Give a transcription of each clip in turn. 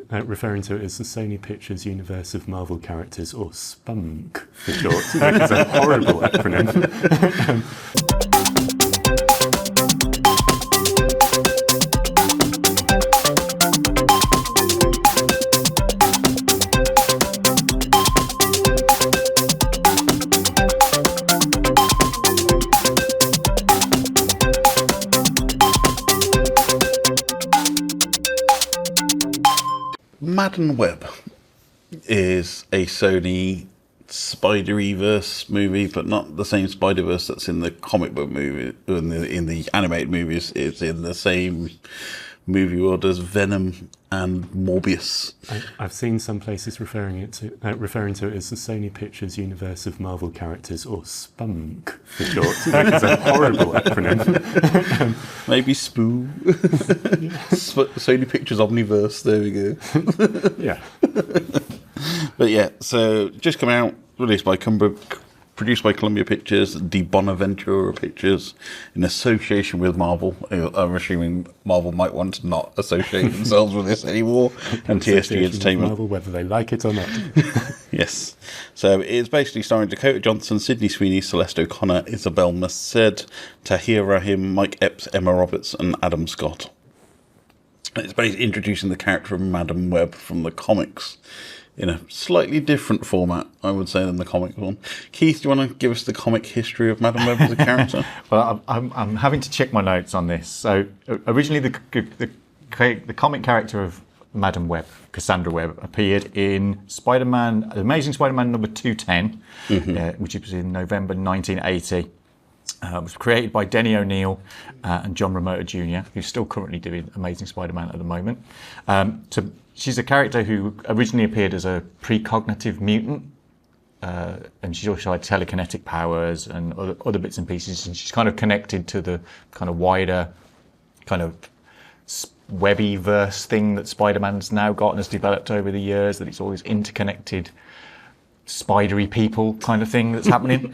referring to it as the Sony Pictures Universe of Marvel Characters, or SPUNK for short. That is a horrible acronym. Madden Web is a Sony Spider-Verse movie, but not the same Spider-Verse that's in the comic book movie, in the animated movies. It's in the same movie world as Venom and Morbius. I've seen some places referring to it as the Sony Pictures Universe of Marvel Characters, or SPUNK for short. That is a horrible acronym. Maybe SPOO. Sony Pictures Omniverse. There we go. Yeah. But yeah, so just come out, produced by Columbia Pictures, De Bonaventura Pictures, in association with Marvel. I'm assuming Marvel might want to not associate themselves with this anymore, and TSG Entertainment. Marvel, whether they like it or not. Yes. So it's basically starring Dakota Johnson, Sydney Sweeney, Celeste O'Connor, Isabel Merced, Tahir Rahim, Mike Epps, Emma Roberts, and Adam Scott. It's basically introducing the character of Madam Web from the comics in a slightly different format, I would say, than the comic one. Keith, do you want to give us the comic history of Madam Web as a character? Well, I'm having to check my notes on this. So originally the comic character of Madam Web, Cassandra Webb, appeared in Spider-Man, Amazing Spider-Man number 210, which was in November 1980. It was created by Denny O'Neil and John Romita Jr., who's still currently doing Amazing Spider-Man at the moment. She's a character who originally appeared as a precognitive mutant, and she also had telekinetic powers and other bits and pieces, and she's kind of connected to the kind of wider kind of webby-verse thing that Spider-Man's now got and has developed over the years, that it's always interconnected, spidery people kind of thing that's happening.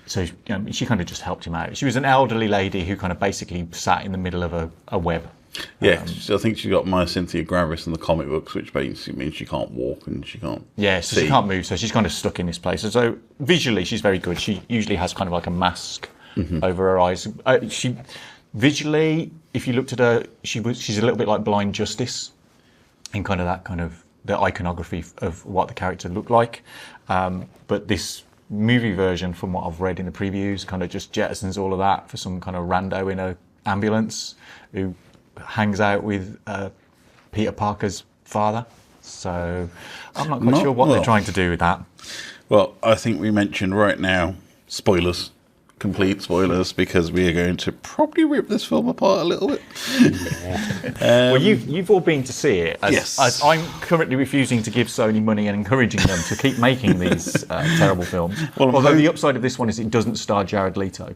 So she kind of just helped him out. She was an elderly lady who kind of basically sat in the middle of a web. Yeah, I think she got myasthenia gravis in the comic books, which basically means she can't walk and she can't so she can't move, so she's kind of stuck in this place. So visually, she's very good. She usually has kind of like a mask over her eyes. She visually, if you looked at her, she's a little bit like Blind Justice in kind of that kind of the iconography of what the character looked like. But this movie version, from what I've read in the previews, kind of just jettisons all of that for some kind of rando in a ambulance who hangs out with Peter Parker's father. So I'm not quite sure what they're trying to do with that. Well, I think we mentioned right now, spoilers, complete spoilers, because we are going to probably rip this film apart a little bit. Well, you've all been to see it. Yes. As I'm currently refusing to give Sony money and encouraging them to keep making these terrible films. Well, although the upside of this one is it doesn't star Jared Leto.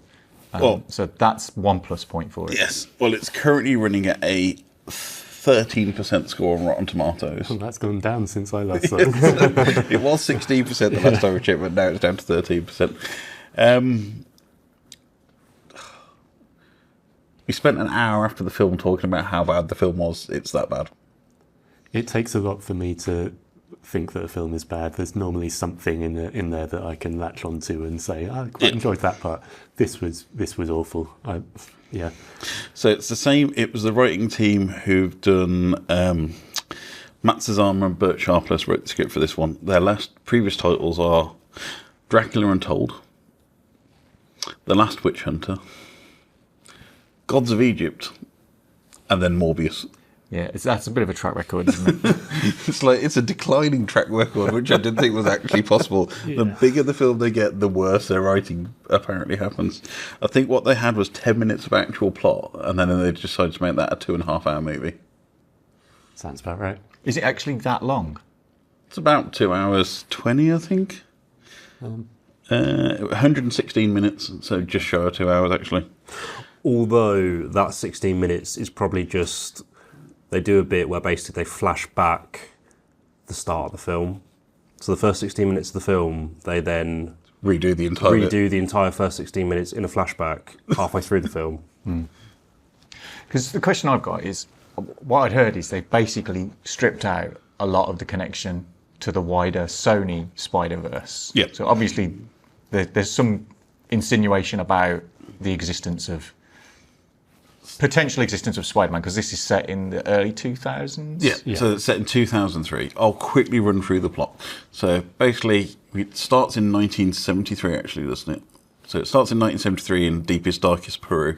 So that's 1 plus point for it. Yes. Well, it's currently running at a 13% score on Rotten Tomatoes. Well, that's gone down since I last saw it. It was 16% the last time we checked, but now it's down to 13%. We spent an hour after the film talking about how bad the film was. It's that bad. It takes a lot for me to think that a film is bad. There's normally something in there that I can latch onto and say, I quite enjoyed that part. This was awful. Yeah. So it's the same. It was the writing team who've done. Matt Sazama and Burt Sharpless wrote the script for this one. Their previous titles are Dracula Untold, The Last Witch Hunter, Gods of Egypt, and then Morbius. Yeah, that's a bit of a track record, isn't it? It's a declining track record, which I didn't think was actually possible. Yeah. The bigger the film they get, the worse their writing apparently happens. I think what they had was 10 minutes of actual plot, and then they decided to make that a 2.5-hour movie. Sounds about right. Is it actually that long? It's about 2 hours 20, I think. 116 minutes, so just shy of 2 hours, actually. Although that 16 minutes is probably just... They do a bit where basically they flash back the start of the film. So the first 16 minutes of the film, they then... redo the entire first 16 minutes in a flashback halfway through the film. Because the question I've got is, what I'd heard is they basically stripped out a lot of the connection to the wider Sony Spider-Verse. Yeah. So obviously there's some insinuation about the potential existence of Spider-Man, because this is set in the early 2000s. Yeah, so it's set in 2003. I'll quickly run through the plot. So basically, it starts in 1973, actually, doesn't it? So it starts in 1973 in deepest, darkest Peru.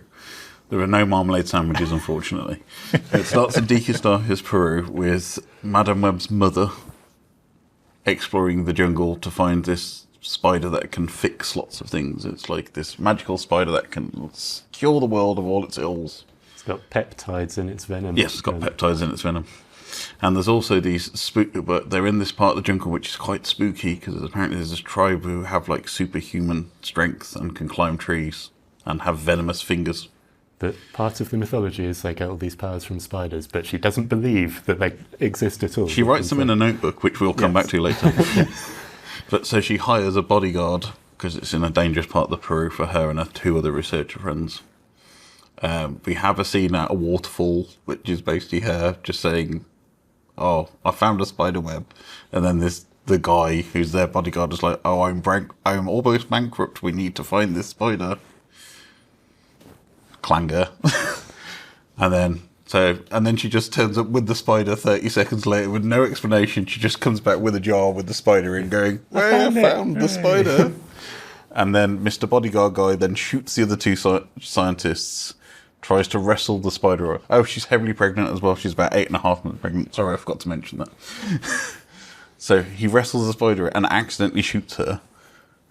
There are no marmalade sandwiches, unfortunately. It starts in deepest, darkest Peru with Madame Web's mother exploring the jungle to find this spider that can fix lots of things. It's like this magical spider that can cure the world of all its ills. It's got peptides in its venom. Yes, it's got peptides in its venom. And there's also these but they're in this part of the jungle which is quite spooky, because apparently there's this tribe who have like superhuman strength and can climb trees and have venomous fingers. But part of the mythology is they get all these powers from spiders, but she doesn't believe that they exist at all. She writes them in a notebook, which we'll come back to later. But so she hires a bodyguard, because it's in a dangerous part of the Peru, for her and her 2 other researcher friends. We have a scene at a waterfall, which is basically her just saying, "Oh, I found a spider web," and then the guy who's their bodyguard is like, "Oh, I'm almost bankrupt. We need to find this spider." Clanger. and then she just turns up with the spider 30 seconds later with no explanation. She just comes back with a jar with the spider in, going, "I found the spider." And then Mr. Bodyguard guy then shoots the other 2 scientists, tries to wrestle the spider. Oh, she's heavily pregnant as well. She's about 8.5 months pregnant. Sorry, I forgot to mention that. So he wrestles the spider and accidentally shoots her.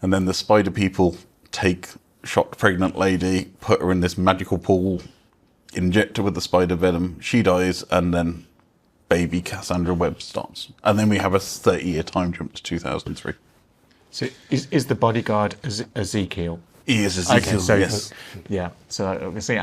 And then the spider people take shocked pregnant lady, put her in this magical pool, inject her with the spider venom. She dies, and then baby Cassandra Webb starts. And then we have a 30-year time jump to 2003. So is the bodyguard Ezekiel? He is Ezekiel, Okay, so yes. Yeah. So obviously,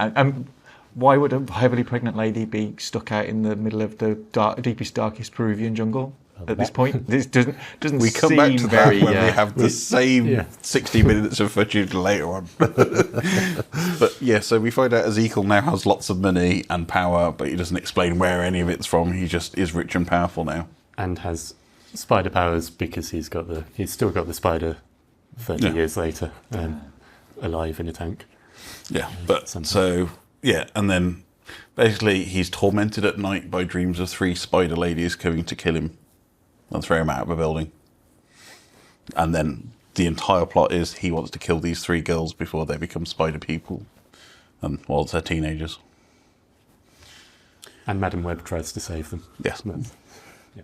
why would a heavily pregnant lady be stuck out in the middle of the deepest, darkest Peruvian jungle at this point? This doesn't We come seem back to very. that when we have the same 60 minutes of footage later on. But yeah, so we find out Ezekiel now has lots of money and power, but he doesn't explain where any of it's from. He just is rich and powerful now. And has spider powers because he's still got the spider 30 years later, alive in a tank. Yeah, but so, yeah, and then basically he's tormented at night by dreams of 3 spider ladies coming to kill him and throw him out of a building. And then the entire plot is he wants to kill these 3 girls before they become spider people, and while they're teenagers. And Madame Web tries to save them. Yes.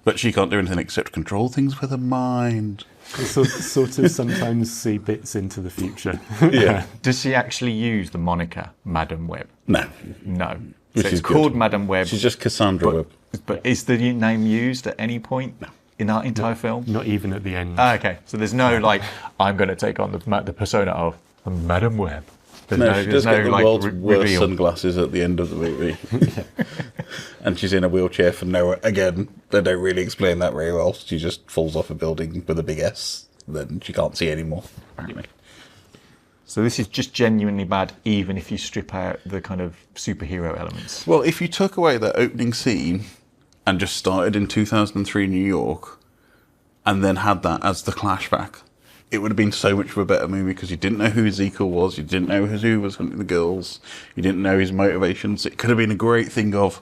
But she can't do anything except control things with her mind. Sort of sometimes see bits into the future. Yeah. Does she actually use the moniker Madame Web? No. No. Which So is it's called good. Madame Web. She's just Cassandra Webb. But is the name used at any point in our entire film? Not even at the end. Okay, so there's no I'm going to take on the persona of Madame Web. No, she does get the world's worst reveal. sunglasses at the end of the movie. And she's in a wheelchair for again, they don't really explain that very well. She just falls off a building with a big S. Then she can't see anymore, apparently. So this is just genuinely bad, even if you strip out the kind of superhero elements. Well, if you took away that opening scene and just started in 2003 New York and then had that as the flashback, it would have been so much of a better movie, because you didn't know who Ezekiel was, you didn't know who was hunting the girls, you didn't know his motivations. It could have been a great thing of,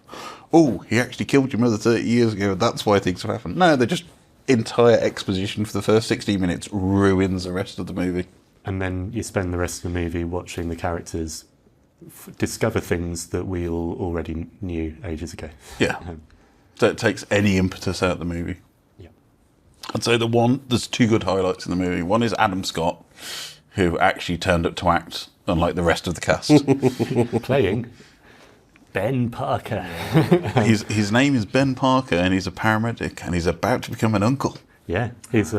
oh, he actually killed your mother 30 years ago, that's why things have happened. No, they're just entire exposition for the first 60 minutes ruins the rest of the movie. And then you spend the rest of the movie watching the characters discover things that we all already knew ages ago. Yeah. So it takes any impetus out of the movie. Yeah. I'd say there's 2 good highlights in the movie. One is Adam Scott, who actually turned up to act, unlike the rest of the cast. Playing Ben Parker. His name is Ben Parker, and he's a paramedic, and he's about to become an uncle. Yeah, he's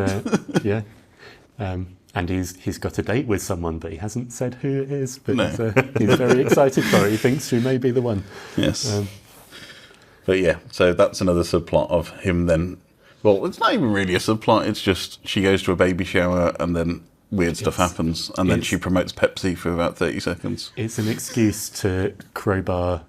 and he's got a date with someone, but he hasn't said who it is. But No. he's very excited for it. He thinks she may be the one. Yes. But yeah, so that's another subplot of him then. Well, it's not even really a subplot. It's just she goes to a baby shower, and then weird stuff happens, and then she promotes Pepsi for about 30 seconds. It's an excuse to crowbar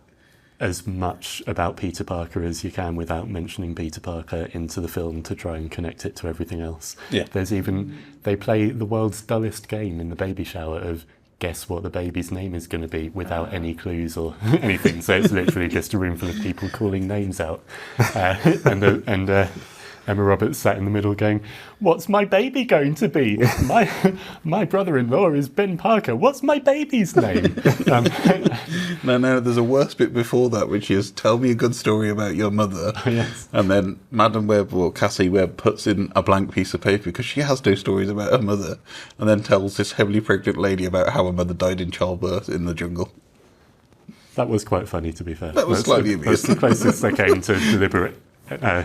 as much about Peter Parker as you can without mentioning Peter Parker into the film to try and connect it to everything else. Yeah. They play the world's dullest game in the baby shower of guess what the baby's name is going to be without any clues or anything. So it's literally just a room full of people calling names out. And Emma Roberts sat in the middle going, "What's my baby going to be? My brother-in-law is Ben Parker. What's my baby's name?" No, there's a worse bit before that, which is, "Tell me a good story about your mother." Yes. And then Madam Webb, or Cassie Webb, puts in a blank piece of paper because she has no stories about her mother, and then tells this heavily pregnant lady about how her mother died in childbirth in the jungle. That was quite funny, to be fair. That was slightly amusing. That's the closest they came to deliberate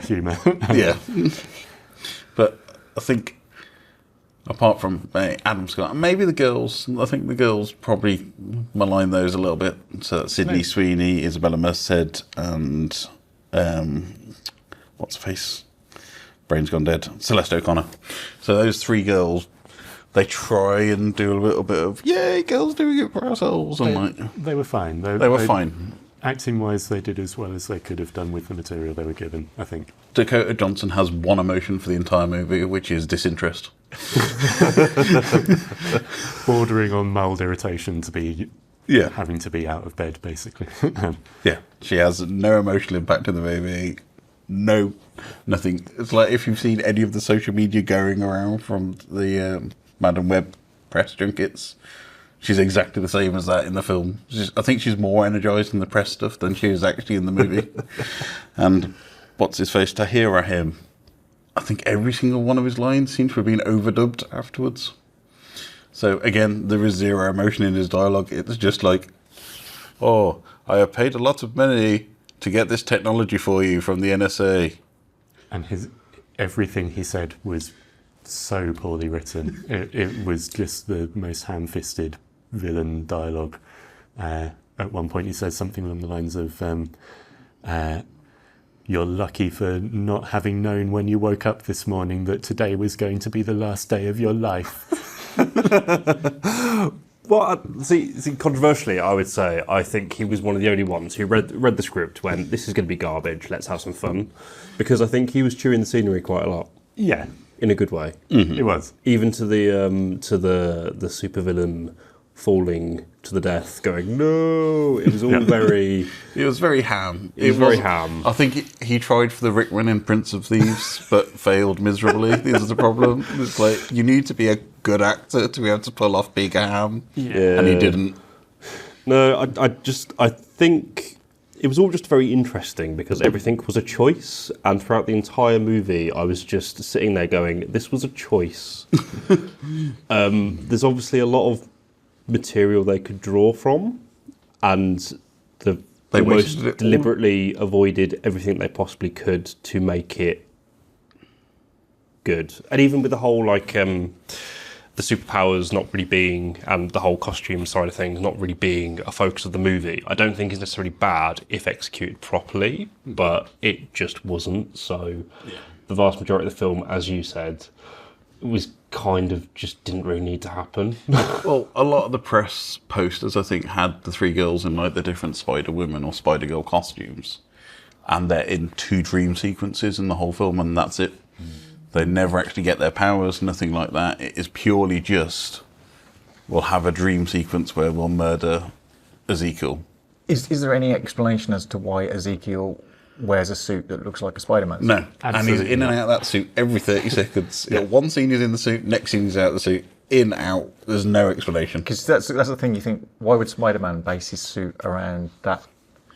humour. Yeah. But I think, apart from Adam Scott, and maybe the girls, I think the girls probably malign those a little bit. So Sydney Sweeney, Isabella Merced, and what's her face? Brain's gone dead. Celeste O'Connor. So those three girls, they try and do a little bit of, yay, girls doing it for ourselves. And They were fine. they were fine. Acting-wise, they did as well as they could have done with the material they were given, I think. Dakota Johnson has one emotion for the entire movie, which is disinterest. Bordering on mild irritation to be Yeah. having to be out of bed, basically. Yeah. She has no emotional impact in the movie. No, nothing. It's like if you've seen any of the social media going around from the Madam Web press junkets, she's exactly the same as that in the film. I think she's more energised in the press stuff than she is actually in the movie. And what's his face? Tahir Rahim. I think every single one of his lines seems to have been overdubbed afterwards. So again, there is zero emotion in his dialogue. It's just like, "Oh, I have paid a lot of money to get this technology for you from the NSA." And everything he said was so poorly written. It was just the most ham-fisted villain dialogue. At one point he says something along the lines of, "You're lucky for not having known when you woke up this morning that today was going to be the last day of your life." Well, see, controversially, I would say I think he was one of the only ones who read the script, went, "This is going to be garbage, let's have some fun," because I think he was chewing the scenery quite a lot. Yeah, in a good way. It was. Even to the supervillain falling to the death, going, "No!" It was all very... It was very ham. It was very ham. I think he tried for the Rickman in Prince of Thieves, but failed miserably. This is the problem. It's like, you need to be a good actor to be able to pull off being a ham. Yeah. And he didn't. No, I think it was all just very interesting because everything was a choice, and throughout the entire movie I was just sitting there going, this was a choice. There's obviously a lot of material they could draw from, and they almost deliberately avoided everything they possibly could to make it good. And even with the whole the superpowers not really being, and the whole costume side of things not really being a focus of the movie, I don't think it's necessarily bad if executed properly, but it just wasn't. So the vast majority of the film, as you said, was kind of just didn't really need to happen. Well, a lot of the press posters, I think, had the three girls in like the different Spider-Woman or Spider-Girl costumes, and they're in 2 dream sequences in the whole film, and that's it. They never actually get their powers, nothing like that. It is purely just, we'll have a dream sequence where we'll murder Ezekiel. Is there any explanation as to why Ezekiel wears a suit that looks like a Spider-Man suit? No, Absolutely and he's in and out of that suit every 30 seconds. One scene he's in the suit, next scene he's out of the suit, in, out. There's no explanation. Because that's the thing, you think, why would Spider-Man base his suit around that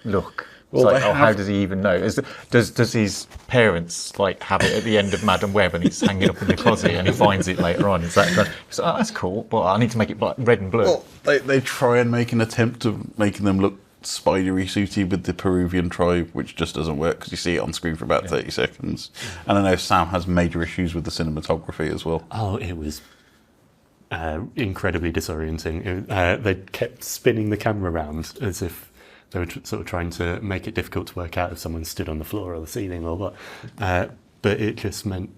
look? Well, It's like, how does he even know? Does his parents have it at the end of Madam Web and he's hanging up in the closet and he finds it later on? Is that that's cool, but I need to make it red and blue. Well, they try and make an attempt of making them look spidery suited with the Peruvian tribe, which just doesn't work because you see it on screen for about 30 seconds. And I know Sam has major issues with the cinematography as well. Oh, it was incredibly disorienting. They kept spinning the camera around as if they were sort of trying to make it difficult to work out if someone stood on the floor or the ceiling or what. But it just meant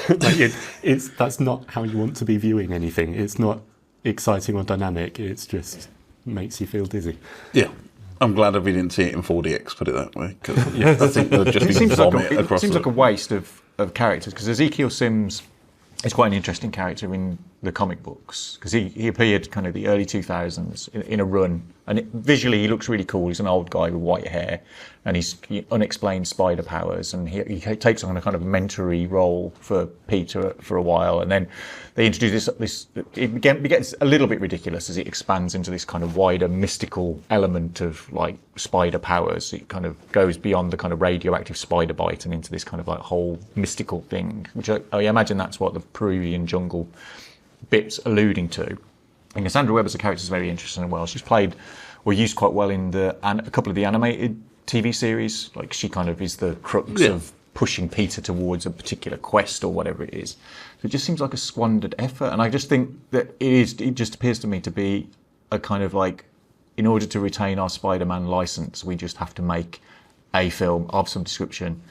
that's not how you want to be viewing anything. It's not exciting or dynamic. It's just makes you feel dizzy. Yeah. I'm glad we didn't see it in 4DX, put it that way. Because I think they'll just vomit across seems like a waste of characters, because Ezekiel Sims is quite an interesting character in the comic books, because he appeared kind of the early 2000s in a run, and visually he looks really cool. He's an old guy with white hair, and he's unexplained spider powers, and he takes on a kind of mentory role for Peter for a while, and then they introduce this it gets a little bit ridiculous as it expands into this kind of wider mystical element of like spider powers. It kind of goes beyond the kind of radioactive spider bite and into this kind of like whole mystical thing, which I imagine that's what the Peruvian jungle bit's alluding to. And Cassandra Webb as a character is very interesting as well. She's played or used quite well in a couple of the animated TV series. Like she kind of is the crux of pushing Peter towards a particular quest or whatever it is. So it just seems like a squandered effort. And I just think that it just appears to me to be a kind of like, in order to retain our Spider-Man license, we just have to make a film of some description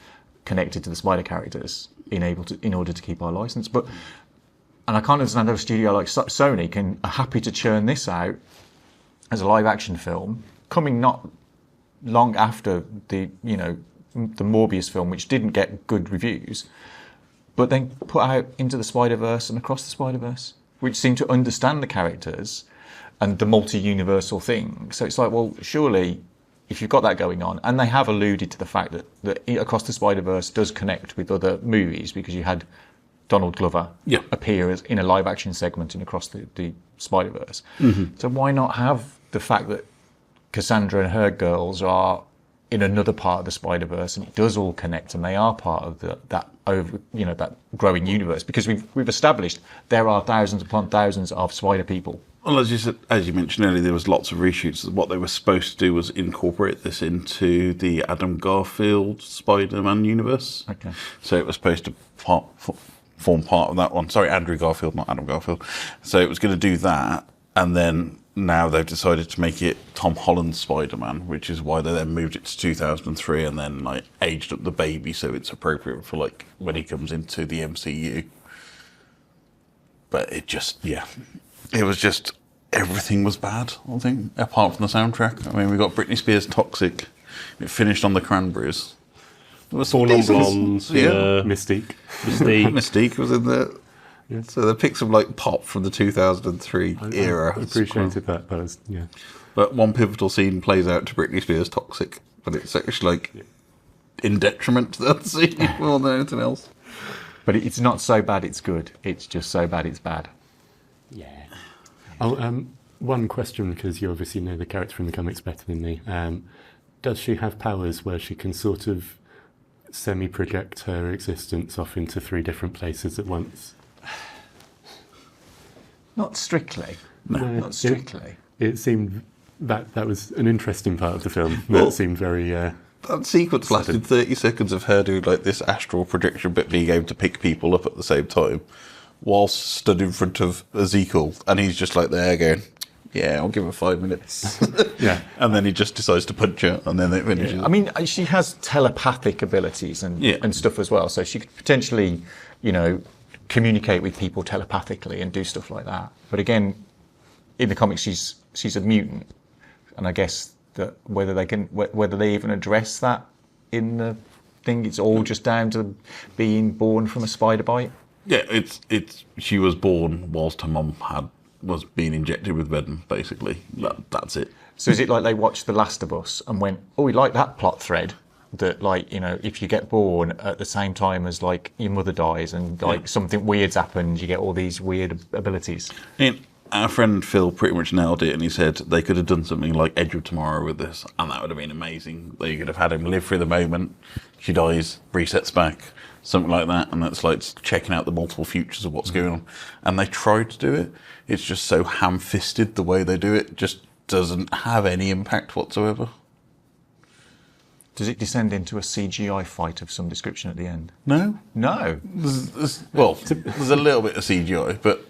connected to the Spider characters in order to keep our license. And I can't understand how a studio like Sony are happy to churn this out as a live-action film, coming not long after the Morbius film, which didn't get good reviews, but then put out Into the Spider-Verse and Across the Spider-Verse, which seem to understand the characters and the multi-universal thing. So it's like, well, surely if you've got that going on, and they have alluded to the fact that Across the Spider-Verse does connect with other movies, because you had Donald Glover appear in a live-action segment in Across the Spider-Verse. Mm-hmm. So why not have the fact that Cassandra and her girls are in another part of the Spider-Verse, and it does all connect, and they are part of that growing universe? Because we've established there are thousands upon thousands of Spider people. Well, as you mentioned earlier, there was lots of reshoots. What they were supposed to do was incorporate this into the Adam Garfield Spider-Man universe. Okay. So it was supposed to form part of that one. Sorry, Andrew Garfield, not Adam Garfield. So it was going to do that, and then now they've decided to make it Tom Holland's Spider-Man, which is why they then moved it to 2003 and then like aged up the baby so it's appropriate for like when he comes into the MCU. But it was just everything was bad, I think, apart from the soundtrack. I mean, we got Britney Spears' Toxic. It finished on the Cranberries. There was Four Non-Blondes, Mystique. Mystique was in there. Yeah. So they picked some like pop from the 2003 era. I appreciated that. That was, yeah. But one pivotal scene plays out to Britney Spears' Toxic, but it's actually like in detriment to that scene more than anything else. But it's not so bad it's good. It's just so bad it's bad. Yeah. Oh, one question, because you obviously know the character from the comics better than me. Does she have powers where she can sort of semi-project her existence off into 3 different places at once? Not strictly. No, not strictly. It seemed that was an interesting part of the film. That seemed very... that sequence lasted 30 seconds of her doing like this astral projection bit, being able to pick people up at the same time, whilst stood in front of Ezekiel, and he's just like there going, yeah, I'll give her 5 minutes. Yeah. And then he just decides to punch her, and then it finishes. Yeah. I mean, she has telepathic abilities and stuff as well, so she could potentially, communicate with people telepathically and do stuff like that. But again, in the comics, she's a mutant, and I guess that whether they even address that in the thing, it's all just down to being born from a spider bite. Yeah, she was born whilst her mum was being injected with venom, basically. That's it. So is it like they watched The Last of Us and went, oh, we like that plot thread, that if you get born at the same time as like your mother dies and something weird's happened, you get all these weird abilities. Our friend Phil pretty much nailed it, and he said they could have done something like Edge of Tomorrow with this, and that would have been amazing. They could have had him live through the moment, she dies, resets back, something like that, and that's like checking out the multiple futures of what's going on. And they tried to do it. It's just so ham-fisted the way they do it, just doesn't have any impact whatsoever. Does it descend into a CGI fight of some description at the end? No. There's a little bit of CGI, but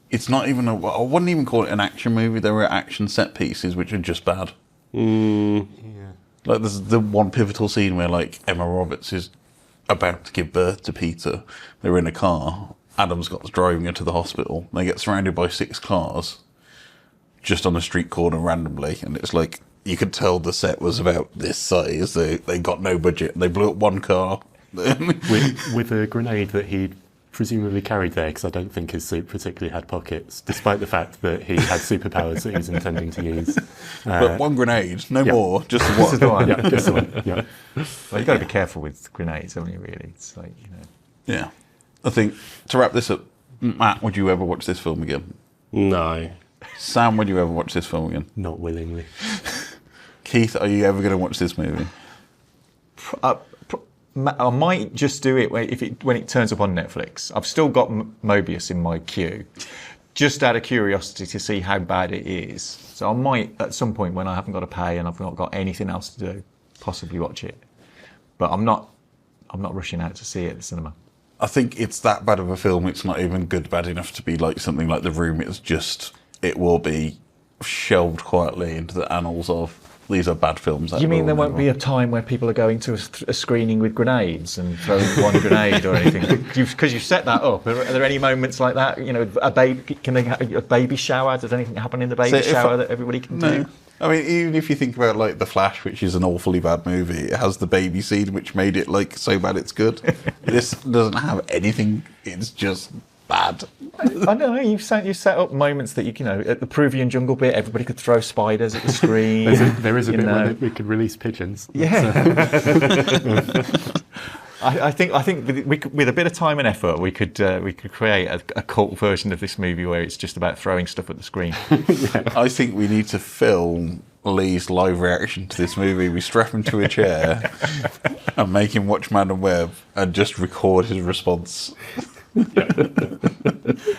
it's not even I wouldn't even call it an action movie. There were action set pieces which are just bad. Yeah. Like there's the one pivotal scene where like Emma Roberts is about to give birth to Peter. They're in a car. Adam Scott's driving her to the hospital. They get surrounded by 6 cars just on a street corner randomly, and it's like, you could tell the set was about this size. They got no budget. They blew up one car. with a grenade that he'd presumably carried there, because I don't think his suit particularly had pockets, despite the fact that he had superpowers that he was intending to use. But one grenade, no yeah. more, just This is the one. one. Yeah, just the one. Yeah. Well, you've got to be careful with grenades, haven't you, really? It's like, you know. Yeah. I think, to wrap this up, Matt, would you ever watch this film again? No. Sam, would you ever watch this film again? Not willingly. Keith, are you ever going to watch this movie? I might just do it when it turns up on Netflix. I've still got Mobius in my queue, just out of curiosity to see how bad it is. So I might, at some point when I haven't got to pay and I've not got anything else to do, possibly watch it. But I'm not rushing out to see it at the cinema. I think it's that bad of a film, it's not even good bad enough to be like something like The Room. It will be shelved quietly into the annals of, these are bad films. You mean there won't be a time where people are going to a screening with grenades and throwing one grenade or anything? Because you've set that up. Are there any moments like that? You know, a baby shower? Does anything happen in the baby shower that everybody can do? I mean, even if you think about like The Flash, which is an awfully bad movie, it has the baby scene which made it like so bad it's good. This doesn't have anything. It's just bad. I know you've set up moments that you know at the Peruvian jungle bit, everybody could throw spiders at the screen. There is a bit where we could release pigeons. Yeah. I think with a bit of time and effort, we could create a cult version of this movie where it's just about throwing stuff at the screen. I think we need to film Leigh's live reaction to this movie. We strap him to a chair and make him watch Madam Web and just record his response.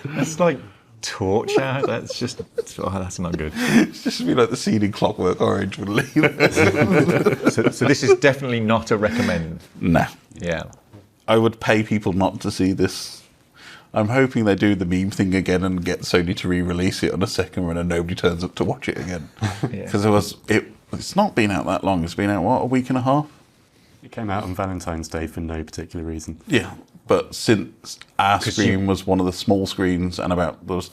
That's like torture. That's not good. It's just be like the scene in Clockwork Orange with Leigh. So this is definitely not a recommend. No. Yeah. I would pay people not to see this. I'm hoping they do the meme thing again and get Sony to re-release it on a second run and nobody turns up to watch it again. Because it's not been out that long. It's been out, what, a week and a half? It came out on Valentine's Day for no particular reason. Yeah. But since our screen was one of the small screens and there was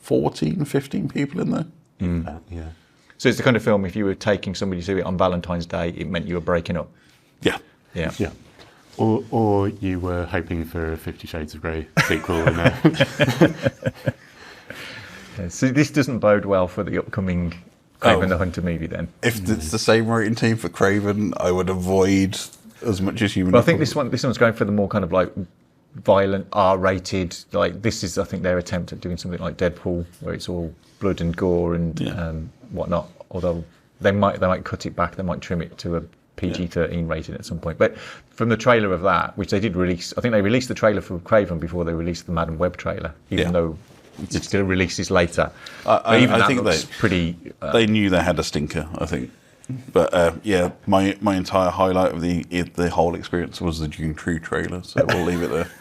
14, 15 people in there. Yeah. So it's the kind of film, if you were taking somebody to it on Valentine's Day, it meant you were breaking up. Yeah. Yeah. Yeah. Or you were hoping for a 50 Shades of Grey sequel. So this doesn't bode well for the upcoming Craven the Hunter movie then. If it's the same writing team for Craven, I would avoid as much as humanly. But I think this one's going for the more kind of like violent, R-rated. Like this is, I think, their attempt at doing something like Deadpool, where it's all blood and gore and whatnot. Although they might cut it back, they might trim it to a PG-13 rating at some point. But from the trailer of that, which they did release, I think they released the trailer for Craven before they released the Madam Web trailer, even though it's going to release releaser. I think pretty. They knew they had a stinker, I think. But my entire highlight of the whole experience was the June True trailer, so we'll leave it there.